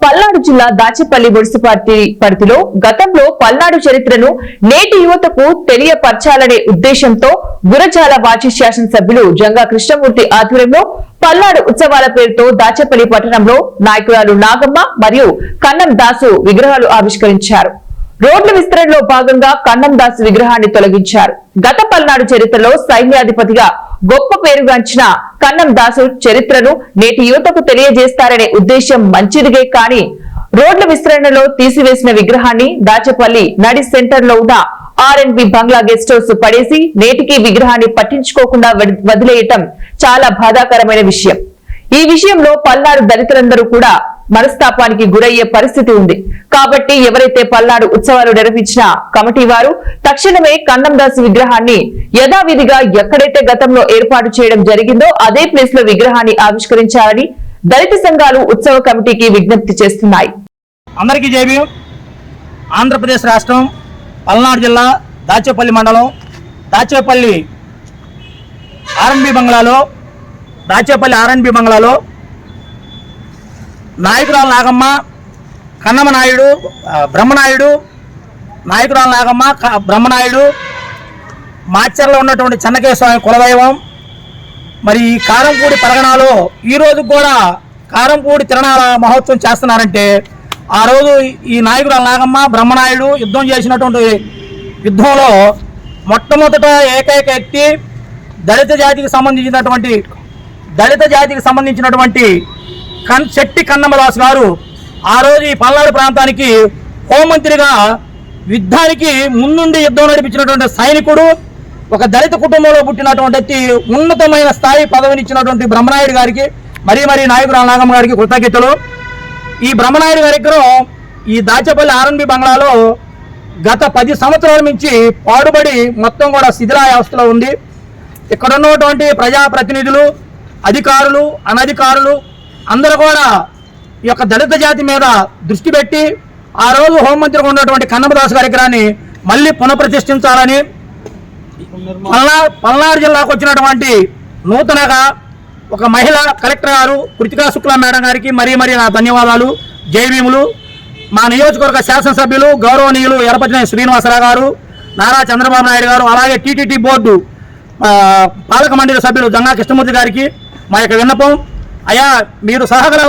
పల్నాడు జిల్లా దాచేపల్లి మున్సిపాలిటీ పరిధిలో గతంలో పల్నాడు చరిత్రను నేటి యువతకు తెలియపరచాలనే ఉద్దేశంతో గురజాల మాజీ శాసనసభ్యులు జంగా కృష్ణమూర్తి ఆధ్వర్యంలో పల్నాడు ఉత్సవాల పేరుతో దాచేపల్లి పట్టణంలో నాయకురాలు నాగమ్మ మరియు కన్నం దాసు విగ్రహాలు ఆవిష్కరించారు. రోడ్ల విస్తరణలో భాగంగా కన్నం దాసు విగ్రహాన్ని తొలగించారు. గత పల్నాడు చరిత్రలో సైన్యాధిపతిగా గొప్ప పేరుగాంచిన కన్నం దాసు చరిత్రను నేటి యువతకు తెలియజేస్తారనే ఉద్దేశం మంచిదిగే కానీ రోడ్ల విస్తరణలో తీసివేసిన విగ్రహాన్ని దాచేపల్లి నడి సెంటర్ లో ఉన్న R&B బంగ్లా గెస్ట్ హౌస్ పడేసి నేటికి విగ్రహాన్ని పట్టించుకోకుండా వదిలేయటం చాలా బాధాకరమైన విషయం. ఈ విషయంలో పల్నాడు దళితులందరూ కూడా మనస్తాపానికి గురయ్యే పరిస్థితి ఉంది. కాబట్టి ఎవరైతే పల్నాడు ఉత్సవాలు నిర్వహించిన కమిటీ వారు తక్షణమే కన్నం దాసు విగ్రహాన్ని యథావిధిగా ఎక్కడైతే గతంలో ఏర్పాటు చేయడం జరిగిందో అదే ప్లేస్ లో విగ్రహాన్ని ఆవిష్కరించాలని దళిత సంఘాలు ఉత్సవ కమిటీకి విజ్ఞప్తి చేస్తున్నాయి. అందరికీ జై భీమ్. ఆంధ్రప్రదేశ్ రాష్ట్రం పల్నాడు జిల్లా దాచేపల్లి మండలం దాచేపల్లి R&B బంగ్లాలో నాయకురాలు నాగమ్మ కన్నమనాయుడు బ్రహ్మనాయుడు నాయకురాలు నాగమ్మ బ్రహ్మనాయుడు మాచర్లో ఉన్నటువంటి చెన్నకేశ్వర కులదైవం మరి ఈ కారంపూడి పరగణాలో ఈరోజు కూడా కారంపూడి తిరణాల మహోత్సవం చేస్తున్నారంటే ఆ రోజు ఈ నాయకురాలు నాగమ్మ బ్రహ్మనాయుడు యుద్ధం చేసినటువంటి యుద్ధంలో మొట్టమొదట ఏకైక వ్యక్తి దళిత జాతికి సంబంధించినటువంటి శెట్టి కన్నమదాస్ గారు ఆ రోజు ఈ పల్నాడు ప్రాంతానికి హోంమంత్రిగా యుద్ధానికి ముందుండి యుద్ధం నడిపించినటువంటి సైనికుడు, ఒక దళిత కుటుంబంలో పుట్టినటువంటి ఉన్నతమైన స్థాయి పదవినిచ్చినటువంటి బ్రహ్మనాయుడు గారికి మరీ నాయకురాలు నాగమ్మ గారికి కృతజ్ఞతలు. ఈ బ్రహ్మనాయుడు గారి విగ్రహం ఈ దాచేపల్లి R&B బంగ్లాలో గత 10 సంవత్సరాల నుంచి పాడుబడి మొత్తం కూడా శిథిలావస్థలో ఉంది. ఇక్కడ ఉన్నటువంటి ప్రజాప్రతినిధులు, అధికారులు, అనధికారులు అందరూ కూడా ఈ యొక్క దళిత జాతి మీద దృష్టి పెట్టి ఆ రోజు హోంమంత్రిగా ఉన్నటువంటి కన్నమదాసు గారి విగ్రహాన్ని మళ్ళీ పునఃప్రతిష్ఠించాలని పల్నాడు జిల్లాకు వచ్చినటువంటి నూతనగా ఒక మహిళా కలెక్టర్ గారు కృతికా శుక్లా మేడం గారికి మరీ నా ధన్యవాదాలు, జైభీములు. మా నియోజకవర్గ శాసనసభ్యులు గౌరవనీయులు ఎలపతినేని శ్రీనివాసరావు గారు, నారా చంద్రబాబు నాయుడు గారు, అలాగే టీటీడీ బోర్డు పాలక మండలి సభ్యులు జంగా కృష్ణమూర్తి గారికి మా యొక్క విన్నపం, అయ్యా మీరు సహకారం